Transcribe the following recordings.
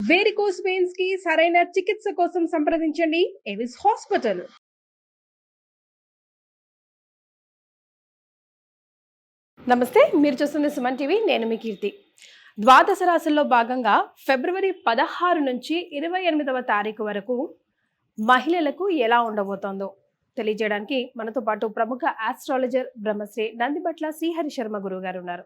Varicose veins కి సరైన చికిత్స కోసం సంప్రదించండి ఎవిస్ హాస్పిటల్. నమస్తే, మీరు చూస్తున్న సుమన్ టీవీ. నేను మీ కీర్తి. ద్వాదశ రాశుల్లో భాగంగా ఫిబ్రవరి 16 నుంచి 28వ తారీఖు వరకు మహిళలకు ఎలా ఉండబోతోందో తెలియజేయడానికి మనతో పాటు ప్రముఖ ఆస్ట్రాలజర్ బ్రహ్మశ్రీ నందిబట్ల శ్రీహరి శర్మ గురువు గారు ఉన్నారు.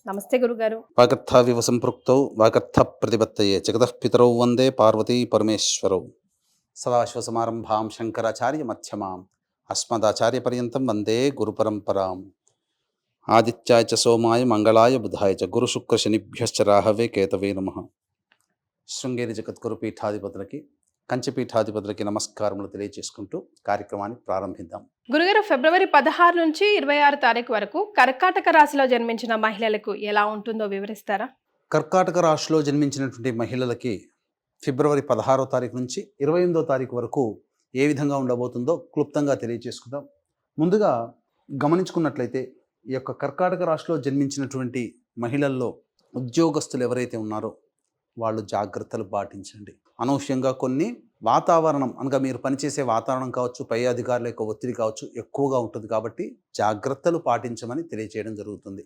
నమస్తే గురుగారు. వాగర్థావివ సంపృక్తౌ వాగర్థ ప్రతిపత్తయే జగతః పితరౌ వందే పార్వతీ పరమేశ్వరౌ. సదాశివసమారంభాం శంకరాచార్య మధ్యమాం అస్మదాచార్య పర్యంతం వందే గురు పరంపరాం. ఆదిత్యాయ చ సోమాయ మంగళాయ బుధాయ చ గురు శుక్ర శనిభ్యశ్చ రాహవే కేతవే నమః. శృంగేరి జగద్గురు పీఠాధిపతులకి, కంచి పీఠాధిపతులకి నమస్కారములు తెలియజేసుకుంటూ కార్యక్రమాన్ని ప్రారంభిద్దాం. గురుగారు, ఫిబ్రవరి 16 నుంచి 26 తారీఖు వరకు కర్కాటక రాశిలో జన్మించిన మహిళలకు ఎలా ఉంటుందో వివరిస్తారా? కర్కాటక రాశిలో జన్మించినటువంటి మహిళలకి ఫిబ్రవరి 16వ తారీఖు నుంచి 28వ తారీఖు వరకు ఏ విధంగా ఉండబోతుందో క్లుప్తంగా తెలియజేసుకుందాం. ముందుగా గమనించుకున్నట్లయితే ఈ యొక్క కర్కాటక రాశిలో జన్మించినటువంటి మహిళల్లో ఉద్యోగస్తులు ఎవరైతే ఉన్నారో వాళ్ళు జాగ్రత్తలు పాటించండి. అనవసరంగా కొన్ని వాతావరణం అనగా మీరు పనిచేసే వాతావరణం కావచ్చు, పై అధికారుల యొక్క ఒత్తిడి కావచ్చు ఎక్కువగా ఉంటుంది. కాబట్టి జాగ్రత్తలు పాటించమని తెలియజేయడం జరుగుతుంది.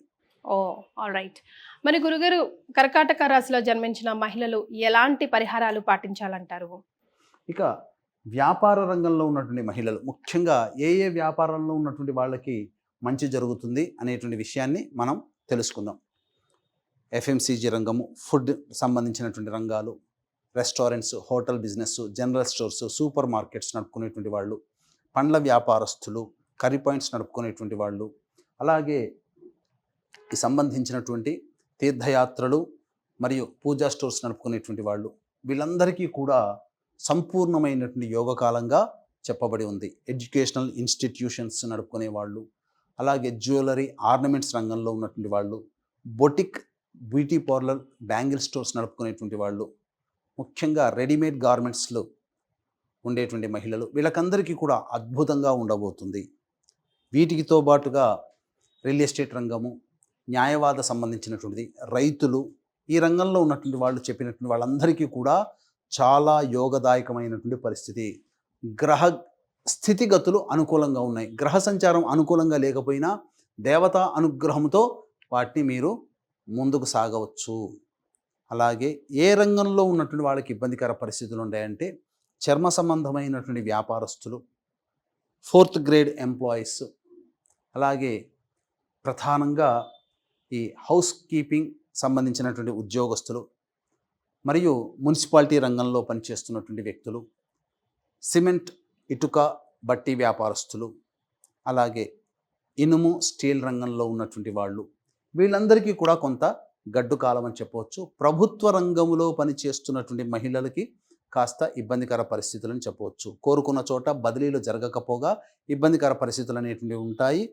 All right. మరి గురుగారు, కర్కాటక రాశిలో జన్మించిన మహిళలు ఎలాంటి పరిహారాలు పాటించాలంటారు? ఇక వ్యాపార రంగంలో ఉన్నటువంటి మహిళలు, ముఖ్యంగా ఏ వ్యాపారంలో ఉన్నటువంటి వాళ్ళకి మంచి జరుగుతుంది అనేటువంటి విషయాన్ని మనం తెలుసుకుందాం. ఎఫ్ఎంసీజీ రంగము, ఫుడ్ సంబంధించినటువంటి రంగాలు, restaurants, hotel business, general stores, super markets నడుపుకునేటువంటి వాళ్ళు, పండ్ల వ్యాపారస్తులు, కర్రీ పాయింట్స్ నడుపుకునేటువంటి వాళ్ళు, అలాగే ఈ సంబంధించినటువంటి తీర్థయాత్రలు మరియు పూజా స్టోర్స్ నడుపుకునేటువంటి వాళ్ళు, వీళ్ళందరికీ కూడా సంపూర్ణమైనటువంటి యోగకాలంగా చెప్పబడి ఉంది. ఎడ్యుకేషనల్ ఇన్స్టిట్యూషన్స్ నడుపుకునే వాళ్ళు, అలాగే జ్యువెలరీ, ఆర్నమెంట్స్ రంగంలో ఉన్నటువంటి వాళ్ళు, boutique, beauty parlour, bangle stores నడుపుకునేటువంటి వాళ్ళు, ముఖ్యంగా రెడీమేడ్ గార్మెంట్స్లో ఉండేటువంటి మహిళలు, వీళ్ళకందరికీ కూడా అద్భుతంగా ఉండబోతుంది. వీటికితో పాటుగా రియల్ ఎస్టేట్ రంగము, న్యాయవాద సంబంధించినటువంటిది, రైతులు, ఈ రంగంలో ఉన్నటువంటి వాళ్ళు చెప్పినటువంటి వాళ్ళందరికీ కూడా చాలా యోగదాయకమైనటువంటి పరిస్థితి. గ్రహ స్థితిగతులు అనుకూలంగా ఉన్నాయి. గ్రహ సంచారం అనుకూలంగా లేకపోయినా దేవతా అనుగ్రహంతో వాటిని మీరు ముందుకు సాగవచ్చు. అలాగే ఏ రంగంలో ఉన్నటువంటి వాళ్ళకి ఇబ్బందికర పరిస్థితులు ఉన్నాయంటే చర్మ సంబంధమైనటువంటి వ్యాపారస్తులు, 4th గ్రేడ్ ఎంప్లాయీస్, అలాగే ప్రధానంగా ఈ హౌస్ కీపింగ్ సంబంధించినటువంటి ఉద్యోగస్తులు, మరియు మున్సిపాలిటీ రంగంలో పనిచేస్తున్నటువంటి వ్యక్తులు, సిమెంట్, ఇటుక, బట్టి వ్యాపారస్తులు, అలాగే ఇనుము, స్టీల్ రంగంలో ఉన్నటువంటి వాళ్ళు, వీళ్ళందరికీ కూడా కొంత గడ్డు కాలం అని చెప్పవచ్చు. ప్రభుత్వ రంగంలో పనిచేస్తున్నటువంటి మహిళలకి కాస్త ఇబ్బందికర పరిస్థితులని చెప్పవచ్చు. కోరుకున్న చోట బదిలీలు జరగకపోగా ఇబ్బందికర పరిస్థితులు అనేటువంటివి ఉంటాయి.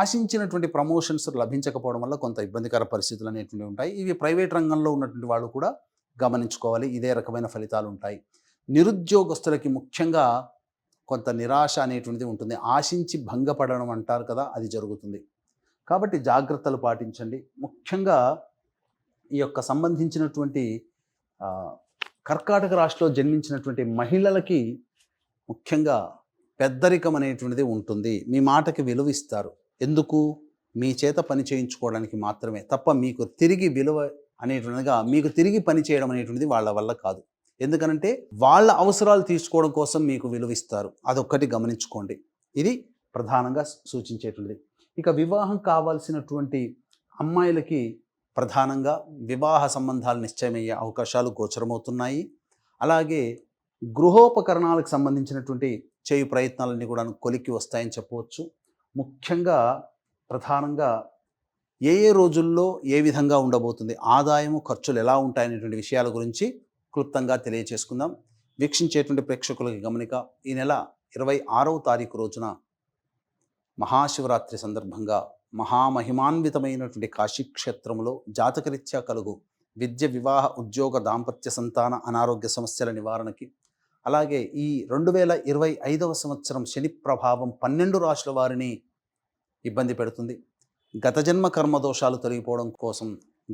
ఆశించినటువంటి ప్రమోషన్స్ లభించకపోవడం వల్ల కొంత ఇబ్బందికర పరిస్థితులు అనేటువంటివి ఉంటాయి. ఇవి ప్రైవేట్ రంగంలో ఉన్నటువంటి వాళ్ళు కూడా గమనించుకోవాలి. ఇదే రకమైన ఫలితాలు ఉంటాయి. నిరుద్యోగస్తులకి ముఖ్యంగా కొంత నిరాశ అనేటువంటిది ఉంటుంది. ఆశించి భంగపడడం అంటారు కదా, అది జరుగుతుంది. కాబట్టి జాగ్రత్తలు పాటించండి. ముఖ్యంగా ఈ యొక్క సంబంధించినటువంటి కర్కాటక రాశిలో జన్మించినటువంటి మహిళలకి ముఖ్యంగా పెద్దరికం అనేటువంటిది ఉంటుంది. మీ మాటకి విలువ ఇస్తారు. ఎందుకు? మీ చేత పని చేయించుకోవడానికి మాత్రమే తప్ప మీకు తిరిగి విలువ అనేటువంటిదిగా మీకు తిరిగి పని చేయడం అనేటువంటిది వాళ్ళ వల్ల కాదు. ఎందుకనంటే వాళ్ళ అవసరాలు తీర్చుకోవడం కోసం మీకు విలువిస్తారు. అదొక్కటి గమనించుకోండి. ఇది ప్రధానంగా సూచించేటువంటిది. ఇక వివాహం కావాల్సినటువంటి అమ్మాయిలకి ప్రధానంగా వివాహ సంబంధాలు నిశ్చయమయ్యే అవకాశాలు గోచరమవుతున్నాయి. అలాగే గృహోపకరణాలకు సంబంధించినటువంటి చేయు ప్రయత్నాలన్నీ కూడా కొలిక్కి వస్తాయని చెప్పవచ్చు. ముఖ్యంగా ప్రధానంగా ఏ రోజుల్లో ఏ విధంగా ఉండబోతుంది, ఆదాయము, ఖర్చులు ఎలా ఉంటాయనేటువంటి విషయాల గురించి క్లుప్తంగా తెలియచేసుకుందాం. వీక్షించేటువంటి ప్రేక్షకులకి గమనిక, ఈ నెల 26వ తారీఖు రోజున మహాశివరాత్రి సందర్భంగా మహామహిమాన్వితమైనటువంటి కాశీక్షేత్రంలో జాతకరీత్యా కలుగు విద్య, వివాహ, ఉద్యోగ, దాంపత్య, సంతాన, అనారోగ్య సమస్యల నివారణకి, అలాగే ఈ 2025వ సంవత్సరం శని ప్రభావం 12 రాశుల వారిని ఇబ్బంది పెడుతుంది. గత జన్మ కర్మదోషాలు తొలగిపోవడం కోసం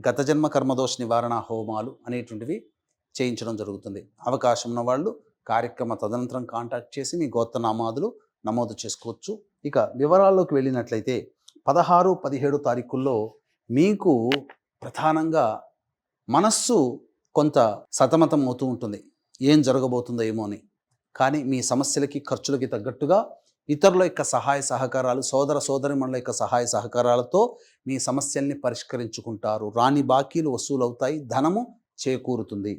గత జన్మ కర్మదోష నివారణ హోమాలు అనేటువంటివి చేయించడం జరుగుతుంది. అవకాశం ఉన్న వాళ్ళు కార్యక్రమ తదనంతరం కాంటాక్ట్ చేసి మీ గోత్రనామాదులు నమోదు చేసుకోవచ్చు. ఇక వివరాల్లోకి వెళ్ళినట్లయితే 16, 17 తారీఖుల్లో మీకు ప్రధానంగా మనస్సు కొంత సతమతం అవుతూ ఉంటుంది, ఏం జరగబోతుందో ఏమో అని. కానీ మీ సమస్యలకి ఖర్చులకి తగ్గట్టుగా ఇతరుల యొక్క సహాయ సహకారాలు, సోదర సోదరిమణుల యొక్క సహాయ సహకారాలతో మీ సమస్యల్ని పరిష్కరించుకుంటారు. రాని బాకీలు వసూలవుతాయి, ధనము చేకూరుతుంది.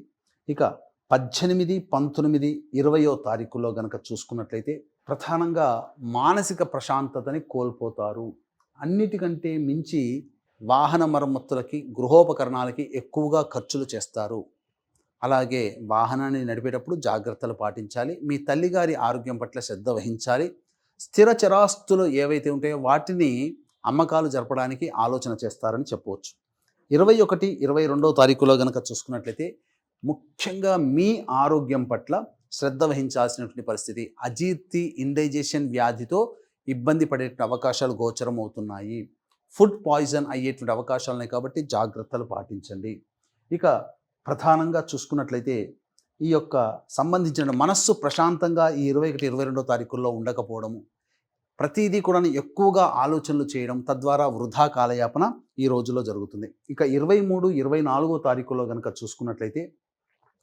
ఇక 18, 19, 20 తారీఖుల్లో గనక చూసుకున్నట్లయితే ప్రధానంగా మానసిక ప్రశాంతతని కోల్పోతారు. అన్నిటికంటే మించి వాహన మరమ్మతులకి, గృహోపకరణాలకి ఎక్కువగా ఖర్చులు చేస్తారు. అలాగే వాహనాన్ని నడిపేటప్పుడు జాగ్రత్తలు పాటించాలి. మీ తల్లిగారి ఆరోగ్యం పట్ల శ్రద్ధ వహించాలి. స్థిర చరాస్తులు ఏవైతే ఉంటాయో వాటిని అమ్మకాలు జరపడానికి ఆలోచన చేస్తారని చెప్పవచ్చు. 21, 22 తారీఖులో గనక చూసుకున్నట్లయితే ముఖ్యంగా మీ ఆరోగ్యం పట్ల శ్రద్ధ వహించాల్సినటువంటి పరిస్థితి. అజీర్తి, ఇండైజెషన్ వ్యాధితో ఇబ్బంది పడే అవకాశాలు గోచరం అవుతున్నాయి. ఫుడ్ పాయిజన్ అయ్యేటువంటి అవకాశాలు ఉన్నాయి కాబట్టి జాగ్రత్తలు పాటించండి. ఇక ప్రధానంగా చూసుకున్నట్లయితే ఈ యొక్క సంబంధించిన మనస్సు ప్రశాంతంగా ఈ 21, 22 తారీఖుల్లో ఉండకపోవడము, ప్రతిదీ కూడా ఎక్కువగా ఆలోచనలు చేయడం, తద్వారా వృధా కాలయాపన ఈ రోజుల్లో జరుగుతుంది. ఇక 23, 24 తారీఖుల్లో కనుక చూసుకున్నట్లయితే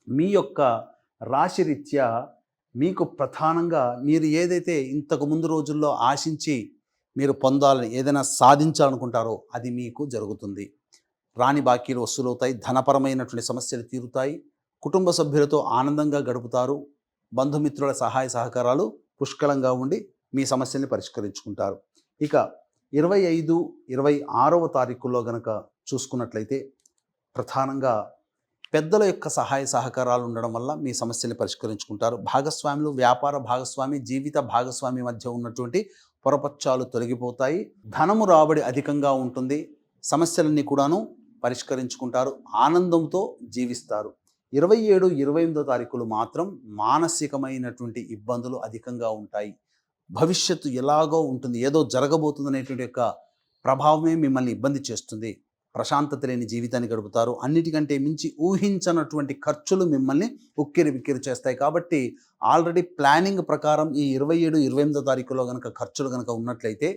మీ యొక్క రాశిరీత్యా మీకు ప్రధానంగా మీరు ఏదైతే ఇంతకు ముందు రోజుల్లో ఆశించి మీరు పొందాలని ఏదైనా సాధించాలనుకుంటారో అది మీకు జరుగుతుంది. రాని బాకీలు వసూలవుతాయి, ధనపరమైనటువంటి సమస్యలు తీరుతాయి, కుటుంబ సభ్యులతో ఆనందంగా గడుపుతారు, బంధుమిత్రుల సహాయ సహకారాలు పుష్కలంగా ఉండి మీ సమస్యల్ని పరిష్కరించుకుంటారు. ఇక 25, 26 తారీఖుల్లో గనక చూసుకున్నట్లయితే ప్రధానంగా పెద్దల యొక్క సహాయ సహకారాలు ఉండడం వల్ల మీ సమస్యల్ని పరిష్కరించుకుంటారు. భాగస్వాములు, వ్యాపార భాగస్వామి, జీవిత భాగస్వామి మధ్య ఉన్నటువంటి పొరపచ్చాలు తొలగిపోతాయి. ధనము రాబడి అధికంగా ఉంటుంది. సమస్యలన్నీ కూడాను పరిష్కరించుకుంటారు, ఆనందంతో జీవిస్తారు. 27, 28 తారీఖులు మాత్రం మానసికమైనటువంటి ఇబ్బందులు అధికంగా ఉంటాయి. భవిష్యత్తు ఎలాగో ఉంటుంది, ఏదో జరగబోతుంది అనేటువంటి యొక్క ప్రభావమే మిమ్మల్ని ఇబ్బంది చేస్తుంది. ప్రశాంతత లేని జీవితాన్ని గడుపుతారు. అన్నిటికంటే మించి ఊహించనటువంటి ఖర్చులు మిమ్మల్ని ఉక్కిరి బిక్కిరి చేస్తాయి. కాబట్టి ఆల్రెడీ ప్లానింగ్ ప్రకారం ఈ 27, 28 తారీఖులో కనుక ఖర్చులు కనుక ఉన్నట్లయితే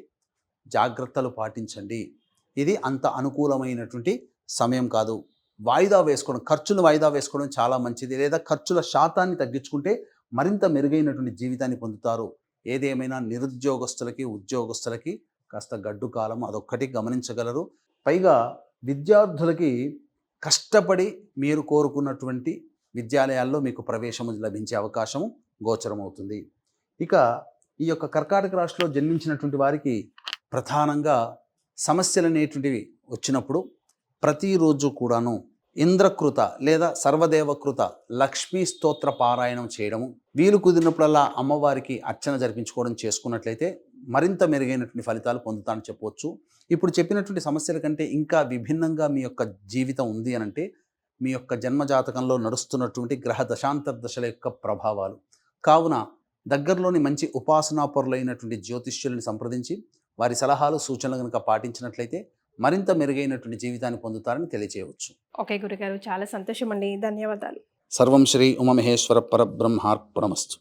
జాగ్రత్తలు పాటించండి. ఇది అంత అనుకూలమైనటువంటి సమయం కాదు. వాయిదా వేసుకోవడం, ఖర్చులు వాయిదా వేసుకోవడం చాలా మంచిది. లేదా ఖర్చుల శాతాన్ని తగ్గించుకుంటే మరింత మెరుగైనటువంటి జీవితాన్ని పొందుతారు. ఏదేమైనా నిరుద్యోగస్తులకి, ఉద్యోగస్తులకి కాస్త గడ్డు కాలం అదొక్కటి గమనించగలరు. పైగా విద్యార్థులకి కష్టపడి మీరు కోరుకున్నటువంటి విద్యాలయాల్లో మీకు ప్రవేశము లభించే అవకాశము గోచరమవుతుంది. ఇక ఈ యొక్క కర్కాటక రాశిలో జన్మించినటువంటి వారికి ప్రధానంగా సమస్యలు అనేటువంటివి వచ్చినప్పుడు ప్రతిరోజు కూడాను ఇంద్రకృత లేదా సర్వదేవకృత లక్ష్మీ స్తోత్ర పారాయణం చేయడము, వీలు కుదిరినప్పుడల్లా అమ్మవారికి అర్చన జరిపించుకోవడం చేసుకున్నట్లయితే మరింత మెరుగైనటువంటి ఫలితాలు పొందుతానని చెప్పవచ్చు. ఇప్పుడు చెప్పినటువంటి సమస్యల కంటే ఇంకా విభిన్నంగా మీ యొక్క జీవితం ఉంది అనంటే మీ యొక్క జన్మజాతకంలో నడుస్తున్నటువంటి గ్రహ దశాంతర దశల యొక్క ప్రభావాలు. కావున దగ్గరలోని మంచి ఉపాసనాపరులైనటువంటి జ్యోతిష్యులను సంప్రదించి వారి సలహాలు, సూచనలు కనుక పాటించినట్లయితే మరింత మెరుగైనటువంటి జీవితాన్ని పొందుతారని తెలియజేయవచ్చు. ఓకే గురుగారు, చాలా సంతోషం అండి. ధన్యవాదాలు. సర్వం శ్రీ ఉమామహేశ్వర పరబ్రహ్మార్పణమస్తు.